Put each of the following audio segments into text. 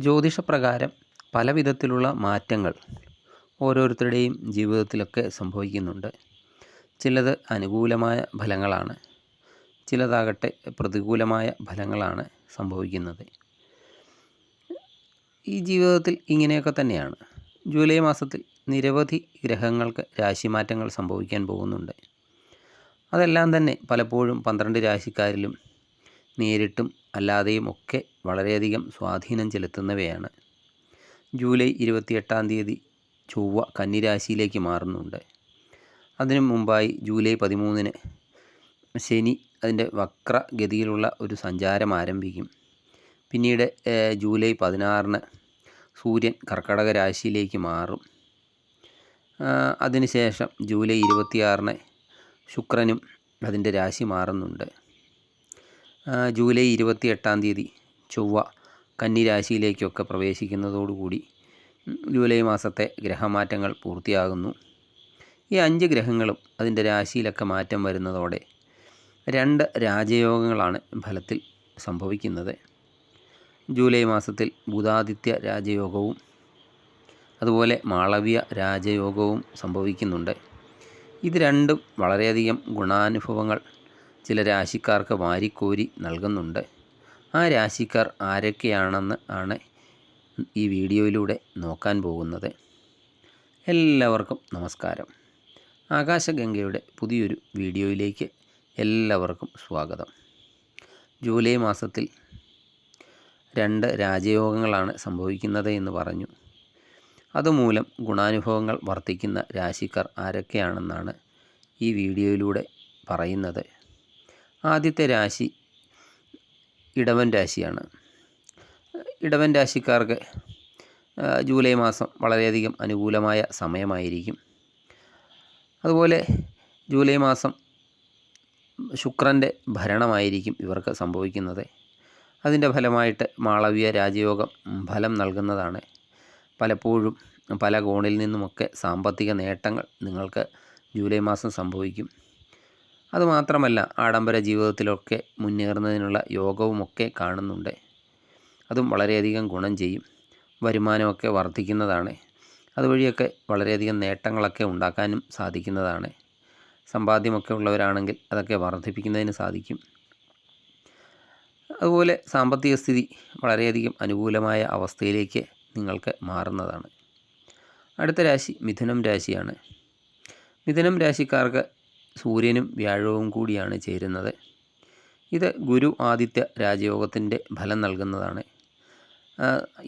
ജ്യോതിഷപ്രകാരം പല വിധത്തിലുള്ള മാറ്റങ്ങൾ ഓരോരുത്തരുടെയും ജീവിതത്തിലൊക്കെ സംഭവിക്കുന്നുണ്ട്. ചിലത് അനുകൂലമായ ഫലങ്ങളാണ്, ചിലതാകട്ടെ പ്രതികൂലമായ ഫലങ്ങളാണ് സംഭവിക്കുന്നത്. ഈ ജീവിതത്തിൽ ഇങ്ങനെയൊക്കെ തന്നെയാണ്. ജൂലൈ മാസത്തിൽ നിരവധി ഗ്രഹങ്ങൾക്ക് രാശിമാറ്റങ്ങൾ സംഭവിക്കാൻ പോകുന്നുണ്ട്. അതെല്ലാം തന്നെ പലപ്പോഴും 12 രാശിക്കാരിലും നേരിട്ടും അല്ലാതെയും ഒക്കെ വളരെയധികം സ്വാധീനം ചെലുത്തുന്നവയാണ്. ജൂലൈ 28 ചൊവ്വ കന്നിരാശിയിലേക്ക് മാറുന്നുണ്ട്. അതിനു മുമ്പായി ജൂലൈ 13 ശനി അതിൻ്റെ വക്രഗതിയിലുള്ള ഒരു സഞ്ചാരം ആരംഭിക്കും. പിന്നീട് ജൂലൈ 16 സൂര്യൻ കർക്കടക രാശിയിലേക്ക് മാറും. അതിനുശേഷം ജൂലൈ 26 ശുക്രനും അതിൻ്റെ രാശി മാറുന്നുണ്ട്. ജൂലൈ 28 ചൊവ്വ കന്നിരാശിയിലേക്കൊക്കെ പ്രവേശിക്കുന്നതോടുകൂടി ജൂലൈ മാസത്തെ ഗ്രഹമാറ്റങ്ങൾ പൂർത്തിയാകുന്നു. ഈ 5 ഗ്രഹങ്ങളും അതിൻ്റെ രാശിയിലൊക്കെ മാറ്റം വരുന്നതോടെ 2 രാജയോഗങ്ങളാണ് ഫലത്തിൽ സംഭവിക്കുന്നത്. ജൂലൈ മാസത്തിൽ ബുധാദിത്യ രാജയോഗവും അതുപോലെ മാളവ്യ രാജയോഗവും സംഭവിക്കുന്നുണ്ട്. ഇത് രണ്ടും വളരെയധികം ഗുണാനുഭവങ്ങൾ ചില രാശിക്കാർക്ക് വാരിക്കോരി നൽകുന്നുണ്ട്. ആ രാശിക്കാർ ആരൊക്കെയാണെന്ന് ആണ് ഈ വീഡിയോയിലൂടെ നോക്കാൻ പോകുന്നത്. എല്ലാവർക്കും നമസ്കാരം. ആകാശഗംഗയുടെ പുതിയൊരു വീഡിയോയിലേക്ക് എല്ലാവർക്കും സ്വാഗതം. ജൂലൈ മാസത്തിൽ 2 രാജയോഗങ്ങളാണ് സംഭവിക്കുന്നത് എന്ന് പറഞ്ഞു. അതുമൂലം ഗുണാനുഭവങ്ങൾ വർദ്ധിക്കുന്ന രാശിക്കാർ ആരൊക്കെയാണെന്നാണ് ഈ വീഡിയോയിലൂടെ പറയുന്നത്. ആദ്യത്തെ രാശി ഇടവൻ രാശിയാണ്. ഇടവൻ രാശിക്കാർക്ക് ജൂലൈ മാസം വളരെയധികം അനുകൂലമായ സമയമായിരിക്കും. അതുപോലെ ജൂലൈ മാസം ശുക്രൻ്റെ ഭരണമായിരിക്കും ഇവർക്ക് സംഭവിക്കുന്നത്. അതിൻ്റെ ഫലമായിട്ട് മാളവ്യ രാജയോഗം ഫലം നൽകുന്നതാണ്. പലപ്പോഴും പല കോണിൽ നിന്നുമൊക്കെ സാമ്പത്തിക നേട്ടങ്ങൾ നിങ്ങൾക്ക് ജൂലൈ മാസം സംഭവിക്കും. അതുമാത്രമല്ല, ആഡംബര ജീവിതത്തിലൊക്കെ മുന്നേറുന്നതിനുള്ള യോഗവുമൊക്കെ കാണുന്നുണ്ട്. അതും വളരെയധികം ഗുണം ചെയ്യും. വരുമാനമൊക്കെ വർദ്ധിക്കുന്നതാണ്. അതുവഴിയൊക്കെ വളരെയധികം നേട്ടങ്ങളൊക്കെ ഉണ്ടാക്കാനും സാധിക്കുന്നതാണ്. സമ്പാദ്യമൊക്കെ ഉള്ളവരാണെങ്കിൽ അതൊക്കെ വർദ്ധിപ്പിക്കുന്നതിന് സാധിക്കും. അതുപോലെ സാമ്പത്തിക സ്ഥിതി വളരെയധികം അനുകൂലമായ അവസ്ഥയിലേക്ക് നിങ്ങൾക്ക് മാറുന്നതാണ്. അടുത്ത രാശി മിഥുനം രാശിയാണ്. മിഥുനം രാശിക്കാർക്ക് സൂര്യനും വ്യാഴവും കൂടിയാണ് ചേരുന്നത്. ഇത് ഗുരു ആദിത്യ രാജയോഗത്തിൻ്റെ ഫലം നൽകുന്നതാണ്.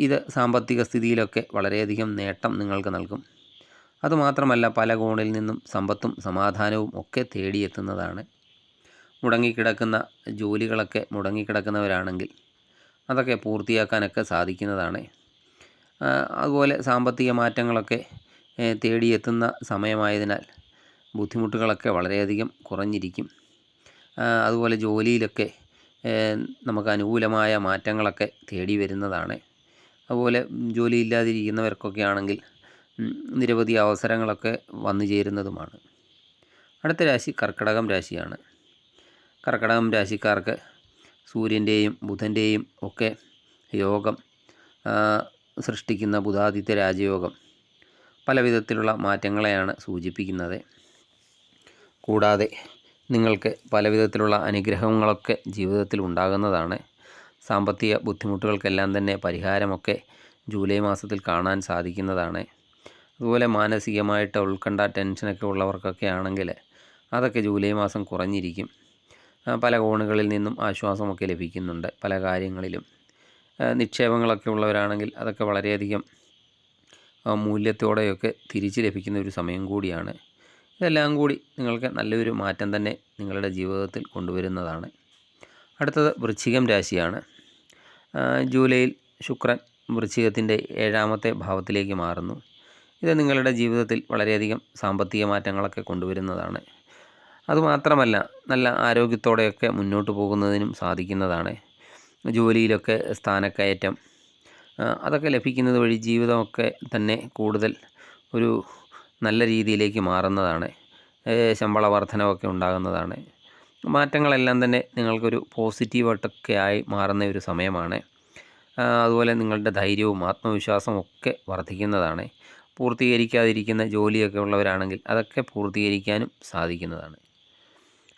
ഇത് സാമ്പത്തിക സ്ഥിതിയിലൊക്കെ വളരെയധികം നേട്ടം നിങ്ങൾക്ക് നൽകും. അതുമാത്രമല്ല, പല കോണിൽ നിന്നും സമ്പത്തും സമാധാനവും ഒക്കെ തേടിയെത്തുന്നതാണ്. മുടങ്ങിക്കിടക്കുന്ന ജോലികളൊക്കെ മുടങ്ങിക്കിടക്കുന്നവരാണെങ്കിൽ അതൊക്കെ പൂർത്തിയാക്കാനൊക്കെ സാധിക്കുന്നതാണ്. അതുപോലെ സാമ്പത്തിക മാറ്റങ്ങളൊക്കെ തേടിയെത്തുന്ന സമയമായതിനാൽ ബുദ്ധിമുട്ടുകളൊക്കെ വളരെയധികം കുറഞ്ഞിരിക്കും. അതുപോലെ ജോലിയിലൊക്കെ നമുക്ക് അനുകൂലമായ മാറ്റങ്ങളൊക്കെ തേടി വരുന്നതാണ്. അതുപോലെ ജോലിയില്ലാതിരിക്കുന്നവർക്കൊക്കെ ആണെങ്കിൽ നിരവധി അവസരങ്ങളൊക്കെ വന്നു ചേരുന്നതുമാണ്. അടുത്ത രാശി കർക്കടകം രാശിയാണ്. കർക്കടകം രാശിക്കാർക്ക് സൂര്യൻ്റെയും ബുധൻ്റെയും ഒക്കെ യോഗം സൃഷ്ടിക്കുന്ന ബുധാദിത്യ രാജയോഗം പല വിധത്തിലുള്ള മാറ്റങ്ങളെയാണ് സൂചിപ്പിക്കുന്നത്. കൂടാതെ നിങ്ങൾക്ക് പല വിധത്തിലുള്ള അനുഗ്രഹങ്ങളൊക്കെ ജീവിതത്തിൽ ഉണ്ടാകുന്നതാണ്. സാമ്പത്തിക ബുദ്ധിമുട്ടുകൾക്കെല്ലാം തന്നെ പരിഹാരമൊക്കെ ജൂലൈ മാസത്തിൽ കാണാൻ സാധിക്കുന്നതാണ്. അതുപോലെ മാനസികമായിട്ട് ഉത്കണ്ഠ ടെൻഷനൊക്കെ ഉള്ളവർക്കൊക്കെ ആണെങ്കിൽ അതൊക്കെ ജൂലൈ മാസം കുറഞ്ഞിരിക്കും. പല കോണുകളിൽ നിന്നും ആശ്വാസമൊക്കെ ലഭിക്കുന്നുണ്ട്. പല കാര്യങ്ങളിലും നിക്ഷേപങ്ങളൊക്കെ ഉള്ളവരാണെങ്കിൽ അതൊക്കെ വളരെയധികം മൂല്യത്തോടെയൊക്കെ തിരിച്ച് ലഭിക്കുന്ന ഒരു സമയം കൂടിയാണ്. ഇതെല്ലാം കൂടി നിങ്ങൾക്ക് നല്ലൊരു മാറ്റം തന്നെ നിങ്ങളുടെ ജീവിതത്തിൽ കൊണ്ടുവരുന്നതാണ്. അടുത്തത് വൃശ്ചികം രാശിയാണ്. ജൂലൈയിൽ ശുക്രൻ വൃശ്ചികത്തിൻ്റെ 7ാമത്തെ ഭാവത്തിലേക്ക് മാറുന്നു. ഇത് നിങ്ങളുടെ ജീവിതത്തിൽ വളരെയധികം സാമ്പത്തിക മാറ്റങ്ങളൊക്കെ കൊണ്ടുവരുന്നതാണ്. അതുമാത്രമല്ല, നല്ല ആരോഗ്യത്തോടെയൊക്കെ മുന്നോട്ട് പോകുന്നതിനും സാധിക്കുന്നതാണ്. ജോലിയിലൊക്കെ സ്ഥാനക്കയറ്റം അതൊക്കെ ലഭിക്കുന്നത് വഴി ജീവിതമൊക്കെ തന്നെ കൂടുതൽ ഒരു നല്ല രീതിയിലേക്ക് മാറുന്നതാണ്. ശമ്പള വർധനവൊക്കെ ഉണ്ടാകുന്നതാണ്. മാറ്റങ്ങളെല്ലാം തന്നെ നിങ്ങൾക്കൊരു പോസിറ്റീവായിട്ടൊക്കെ ആയി മാറുന്ന ഒരു സമയമാണ്. അതുപോലെ നിങ്ങളുടെ ധൈര്യവും ആത്മവിശ്വാസവും ഒക്കെ വർദ്ധിക്കുന്നതാണ്. പൂർത്തീകരിക്കാതിരിക്കുന്ന ജോലിയൊക്കെ ഉള്ളവരാണെങ്കിൽ അതൊക്കെ പൂർത്തീകരിക്കാനും സാധിക്കുന്നതാണ്.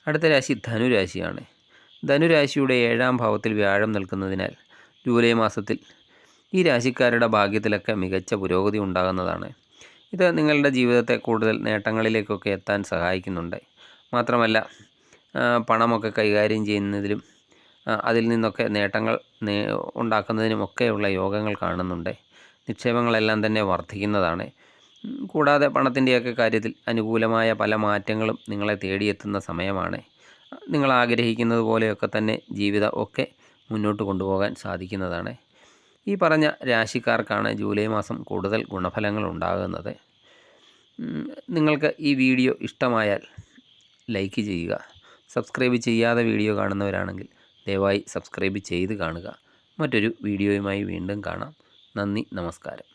അടുത്ത രാശി ധനുരാശിയാണ്. ധനുരാശിയുടെ 7ാം ഭാവത്തിൽ വ്യാഴം നിൽക്കുന്നതിനാൽ ജൂലൈ മാസത്തിൽ ഈ രാശിക്കാരുടെ ഭാഗ്യത്തിലൊക്കെ മികച്ച പുരോഗതി ഉണ്ടാകുന്നതാണ്. ഇത് നിങ്ങളുടെ ജീവിതത്തെ കൂടുതൽ നേട്ടങ്ങളിലേക്കൊക്കെ എത്താൻ സഹായിക്കുന്നുണ്ട്. മാത്രമല്ല പണമൊക്കെ കൈകാര്യം ചെയ്യുന്നതിലും അതിൽ നിന്നൊക്കെ നേട്ടങ്ങൾ ഉണ്ടാക്കുന്നതിനുമൊക്കെയുള്ള യോഗങ്ങൾ കാണുന്നുണ്ട്. നിക്ഷേപങ്ങളെല്ലാം തന്നെ വർദ്ധിക്കുന്നതാണ്. കൂടാതെ പണത്തിൻ്റെയൊക്കെ കാര്യത്തിൽ അനുകൂലമായ പല മാറ്റങ്ങളും നിങ്ങളെ തേടിയെത്തുന്ന സമയമാണ്. നിങ്ങൾ ആഗ്രഹിക്കുന്നത് പോലെയൊക്കെ തന്നെ ജീവിതം ഒക്കെ മുന്നോട്ട് കൊണ്ടുപോകാൻ സാധിക്കുന്നതാണ്. ഈ പറഞ്ഞ രാശിക്കാർക്കാണ് ജൂലൈ മാസം കൂടുതൽ ഗുണഫലങ്ങൾ ഉണ്ടാകുന്നത്. നിങ്ങൾക്ക് ഈ വീഡിയോ ഇഷ്ടമായാൽ ലൈക്ക് ചെയ്യുക. സബ്സ്ക്രൈബ് ചെയ്യാതെ വീഡിയോ കാണുന്നവരാണെങ്കിൽ ദയവായി സബ്സ്ക്രൈബ് ചെയ്ത് കാണുക. മറ്റൊരു വീഡിയോയുമായി വീണ്ടും കാണാം. നന്ദി, നമസ്കാരം.